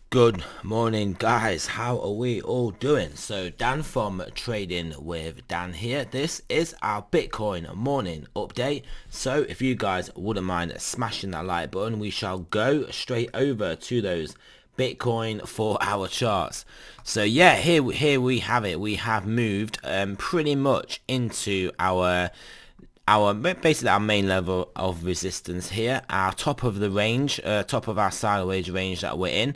Good morning, guys. How are we all doing? So Dan from Trading with Dan here. This is our Bitcoin morning update. So if you guys wouldn't mind smashing that like button, we shall go straight over to those Bitcoin 4-hour charts. So yeah, here we have it. We have moved pretty much into our basically our main level of resistance here, our top of the range, top of our sideways range that we're in,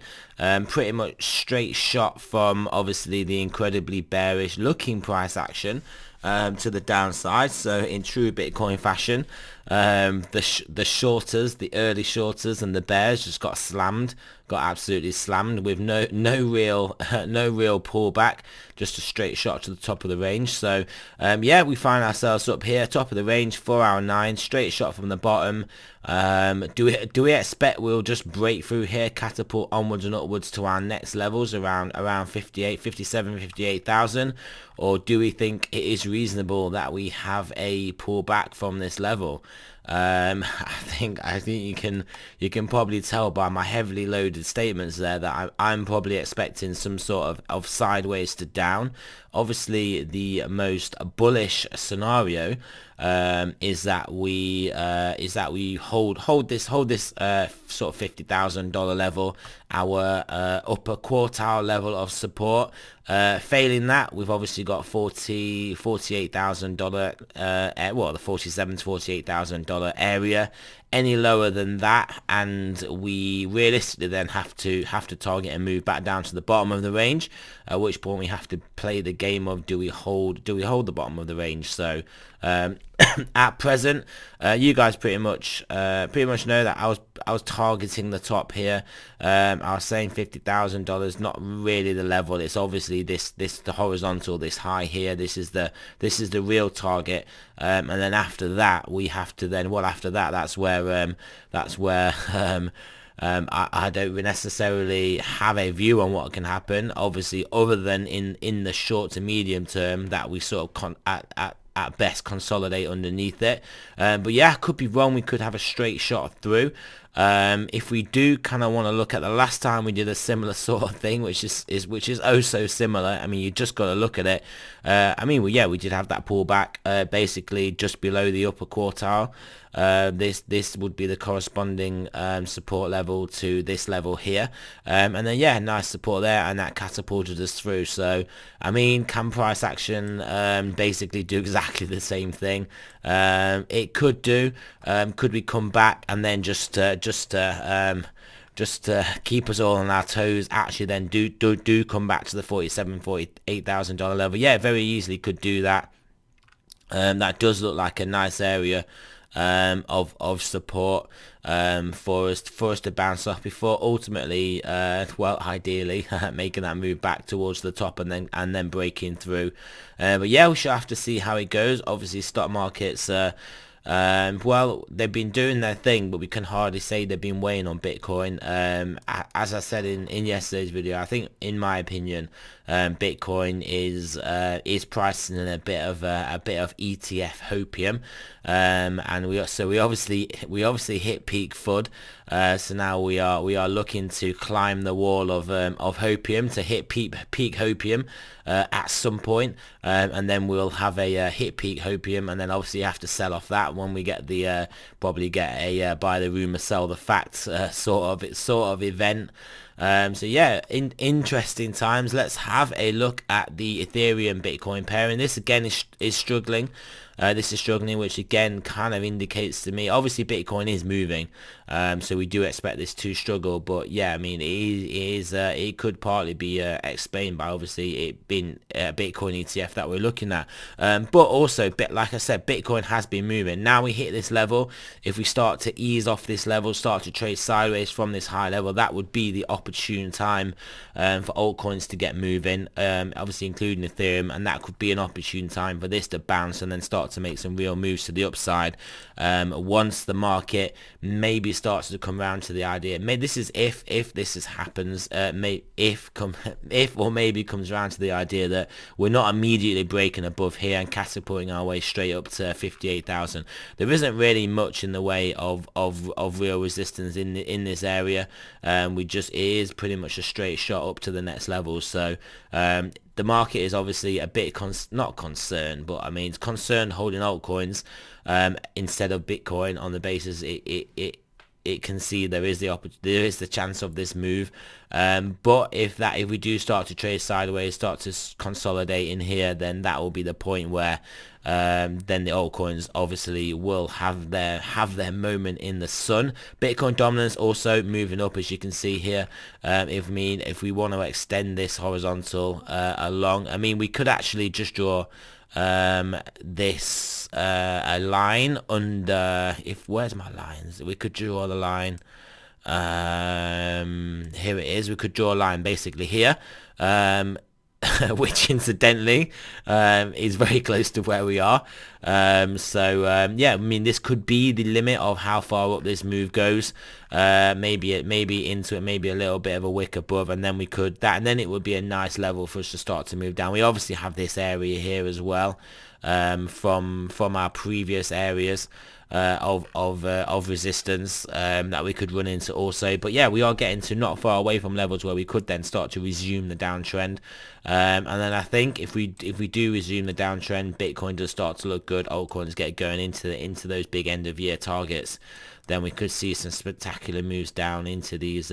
pretty much straight shot from obviously the incredibly bearish looking price action to the downside. So in true Bitcoin fashion, the shorters, the early shorters and the bears just got slammed, got absolutely slammed with no real no real pullback, just a straight shot to the top of the range. So yeah, we find ourselves up here, top of the range, 4-hour 9, straight shot from the bottom. Do we expect we'll just break through here, catapult onwards and upwards to our next levels around 58,000, or do we think it is reasonable that we have a pullback from this level? I think you can probably tell by my heavily loaded statements there that I'm probably expecting some sort of sideways to down. Obviously, the most bullish scenario is that we hold this sort of $50,000 level, our upper quartile level of support. Failing that, we've obviously got $48,000 well, the $47,000 to $48,000 area. Any lower than that, and we realistically then have to target and move back down to the bottom of the range, at which point we have to play the game of do we hold the bottom of the range. So at present, you guys pretty much know that I was targeting the top here. I was saying $50,000, not really the level. It's obviously this the horizontal, this high here. This is the real target. And then after that, we have to then, well, after that, that's where I don't necessarily have a view on what can happen, obviously, other than in the short to medium term that we sort of at best consolidate underneath it. But yeah, I could be wrong. We could have a straight shot through. If we do kind of want to look at the last time we did a similar sort of thing, which is oh so similar. I mean, you just got to look at it. I mean, well, yeah, we did have that pullback, basically just below the upper quartile. This would be the corresponding support level to this level here, and then yeah, nice support there, and that catapulted us through. So I mean, can price action basically do exactly the same thing? It could do. Could we come back and then just to keep us all on our toes, actually then do come back to the $48,000 level? Yeah, very easily could do that. That does look like a nice area of support for us to bounce off before ultimately, well, ideally making that move back towards the top and then breaking through. But yeah, we should have to see how it goes. Obviously, stock markets. Well, they've been doing their thing, but we can hardly say they've been weighing on Bitcoin. As I said in yesterday's video, I think, in my opinion, Bitcoin is pricing in a bit of ETF hopium, and we obviously hit peak FUD. So now we are looking to climb the wall of hopium to hit peak hopium at some point, and then we'll have a hit peak hopium, and then obviously have to sell off that when we get the probably get a buy the rumor sell the facts sort of event. So yeah, interesting times. Let's have a look at the Ethereum Bitcoin pairing. This again is struggling. This is struggling, which again kind of indicates to me, obviously Bitcoin is moving, so we do expect this to struggle. But yeah, I mean, it could partly be explained by obviously it being a Bitcoin ETF that we're looking at, but also, like I said, Bitcoin has been moving. Now we hit this level. If we start to ease off this level, start to trade sideways from this high level, that would be the opportune time for altcoins to get moving, obviously including Ethereum, and that could be an opportune time for this to bounce and then start start to make some real moves to the upside. Once the market maybe starts to come around to the idea, maybe this is if this happens, if or maybe comes around to the idea that we're not immediately breaking above here and catapulting our way straight up to 58,000. There isn't really much in the way of real resistance in this area. It is pretty much a straight shot up to the next level. So the market is obviously a bit not concerned, but I mean it's concerned holding altcoins instead of Bitcoin, on the basis it can see there is the chance of this move. But if we do start to trade sideways, start to consolidate in here, then that will be the point where then the altcoins obviously will have their moment in the sun. Bitcoin dominance also moving up, as you can see here. If we want to extend this horizontal along, I mean we could actually just draw this a line under, where's my lines? We could draw the line, here it is. We could draw a line basically here, which incidentally is very close to where we are. Yeah, I mean this could be the limit of how far up this move goes. Maybe into it, maybe a little bit of a wick above, and then and then it would be a nice level for us to start to move down. We obviously have this area here as well, from our previous areas of resistance that we could run into also. But yeah, we are getting to not far away from levels where we could then start to resume the downtrend. And then I think if we do resume the downtrend, Bitcoin does start to look good, altcoins get going into those big end of year targets, then we could see some spectacular moves down into these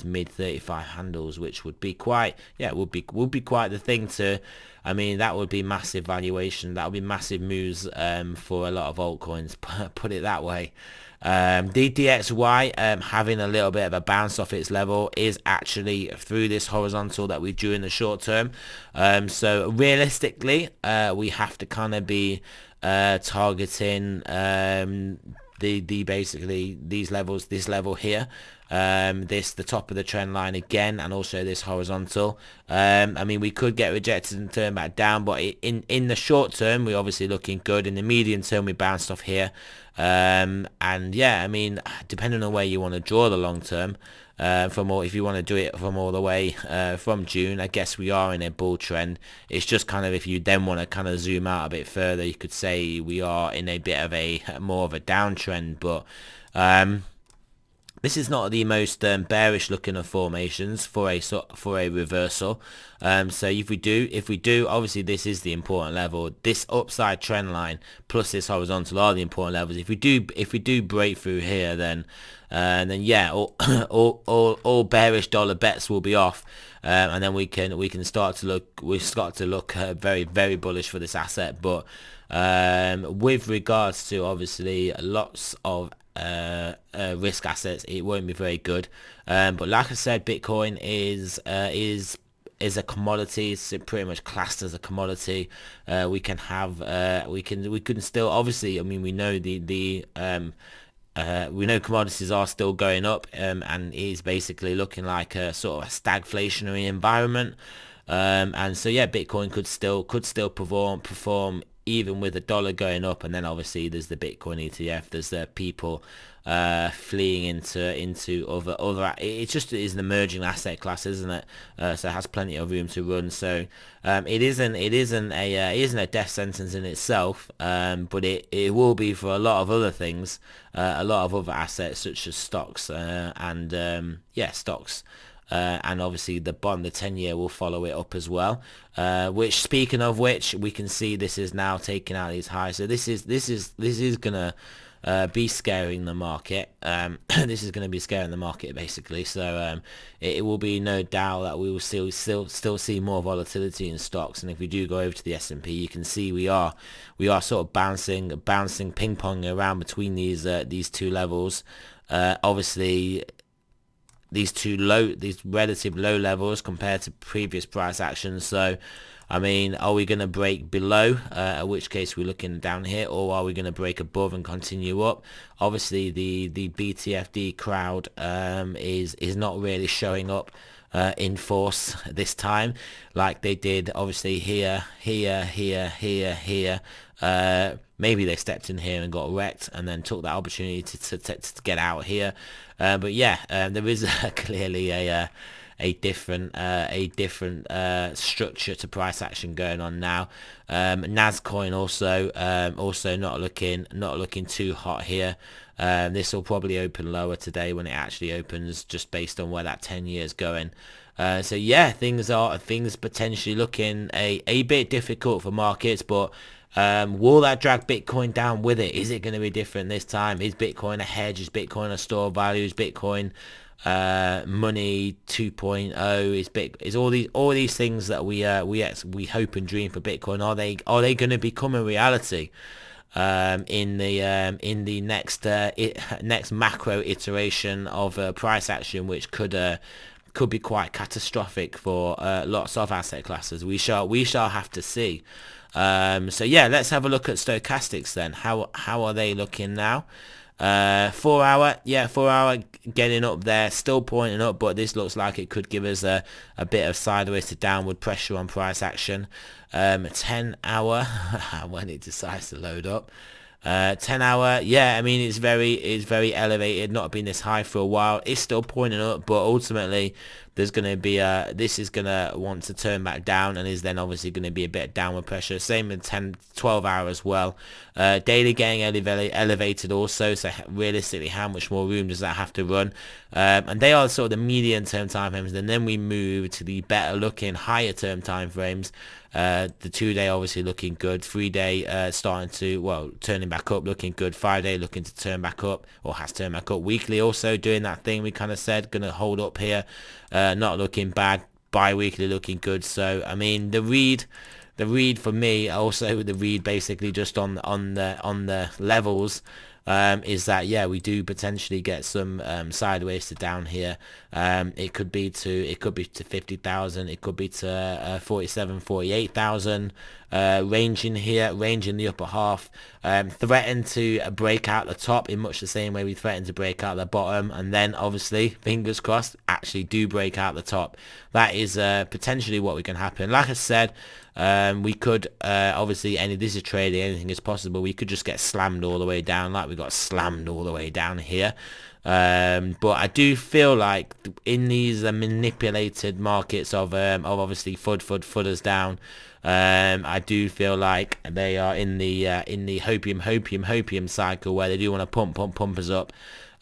mid 35 handles, which would be quite, would be quite the thing to. I mean, that would be massive valuation. That would be massive moves for a lot of altcoins. Put it that way. DDXY having a little bit of a bounce off its level is actually through this horizontal that we drew in the short term. So realistically, we have to kind of be targeting basically these levels, this level here, the top of the trend line again, and also this horizontal. I mean, we could get rejected and turn back down, but in the short term we're obviously looking good. In the medium term we bounced off here, and yeah, I mean, depending on where you want to draw the long term, if you want to do it from all the way from June, I guess we are in a bull trend. It's just kind of, if you then want to kind of zoom out a bit further, you could say we are in a bit of more of a downtrend. But this is not the most bearish looking of formations for a reversal. So if we do, obviously this is the important level. This upside trend line plus this horizontal are the important levels. If we do break through here, then yeah, all bearish dollar bets will be off, and then we can start to look very, very bullish for this asset. But with regards to obviously lots of risk assets, it won't be very good. But like I said, Bitcoin is a commodity. It's pretty much classed as a commodity. We can still, obviously, I mean, we know we know commodities are still going up, and is basically looking like a sort of a stagflationary environment. And so yeah, Bitcoin could still perform even with the dollar going up. And then obviously there's the Bitcoin ETF, there's the people fleeing into other it just is an emerging asset class, isn't it? So it has plenty of room to run. So it isn't a death sentence in itself, but it will be for a lot of other things, a lot of other assets such as stocks, and stocks. And obviously the 10-year will follow it up as well. Which, speaking of which, we can see this is now taking out these highs. So this is gonna be scaring the market. This is going to be scaring the market basically. So it will be no doubt that we will still see more volatility in stocks. And if we do go over to the S&P, you can see we are sort of bouncing ping pong around between these two levels. Obviously, these relative low levels compared to previous price actions. So I mean, are we going to break below, in which case we're looking down here, or are we going to break above and continue up? Obviously the BTFD crowd is not really showing up in force this time, like they did obviously here, maybe they stepped in here and got wrecked and then took that opportunity to get out here. But yeah, there is clearly a different structure to price action going on now. Nascoin also not looking too hot here. This will probably open lower today when it actually opens, just based on where that 10 years going. So yeah, things potentially looking a bit difficult for markets, but will that drag Bitcoin down with it? Is it going to be different this time? Is Bitcoin a hedge? Is Bitcoin a store of value? Is Bitcoin money 2.0? Is all these things that we hope and dream for Bitcoin, are they going to become a reality in the next macro iteration of price action, which could be quite catastrophic for lots of asset classes? We shall have to see. So yeah, let's have a look at Stochastics then. How are they looking now? 4 hour getting up there, still pointing up, but this looks like it could give us a bit of sideways to downward pressure on price action. 10 hour when it decides to load up. 10 hour, yeah, I mean, it's very elevated, not been this high for a while. It's still pointing up, but ultimately there's going to be this is going to want to turn back down, and is then obviously going to be a bit of downward pressure. Same in 12 hour as well. Daily getting elevated also, so realistically, how much more room does that have to run? And they are sort of the medium term time frames, and then we move to the better looking higher term time frames. The 2-day obviously looking good, 3-day turning back up, looking good, 5-day looking to turn back up, or has turned back up. Weekly also doing that thing we kind of said, gonna hold up here, not looking bad. Bi-weekly looking good. So I mean, the read for me, also the read basically just on the levels, is that yeah, we do potentially get some sideways to down here. It could be to 50,000, it could be to 47, 48,000, range in here, range in the upper half. Threaten to break out the top in much the same way we threatened to break out the bottom, and then obviously fingers crossed actually do break out the top. That is potentially what we can happen. Like I said, we could obviously, this is trading, anything is possible. We could just get slammed all the way down like we got slammed all the way down here. But I do feel like in these manipulated markets of obviously FUD us down, I do feel like they are in the hopium cycle, where they do want to pump us up,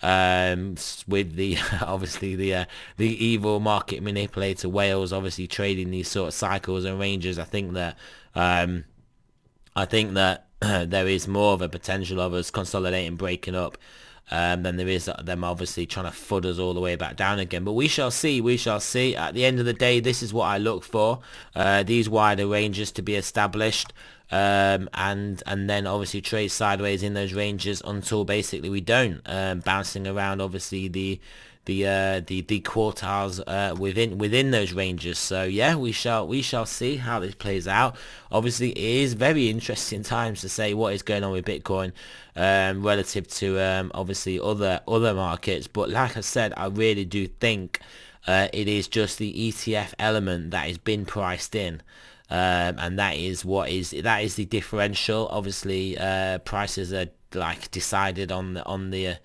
with the obviously the evil market manipulator whales obviously trading these sort of cycles and ranges. I think that there is more of a potential of us consolidating, breaking up, than there is them obviously trying to FUD us all the way back down again. But we shall see. At the end of the day, this is what I look for, these wider ranges to be established, and then obviously trade sideways in those ranges until basically we don't, bouncing around obviously the quartiles within those ranges. So yeah, we shall see how this plays out. Obviously, it is very interesting times to say what is going on with Bitcoin, relative to obviously other markets. But like I said, I really do think it is just the ETF element that has been priced in. And that is the differential. Obviously, prices are like decided on the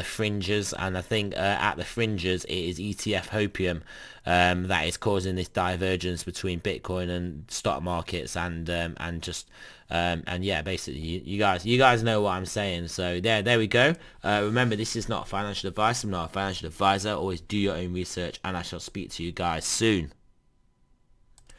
fringes, and I think at the fringes it is ETF hopium that is causing this divergence between Bitcoin and stock markets, and yeah, basically you guys know what I'm saying. So there we go. Remember, this is not financial advice. I'm not a financial advisor. Always do your own research, and I shall speak to you guys soon.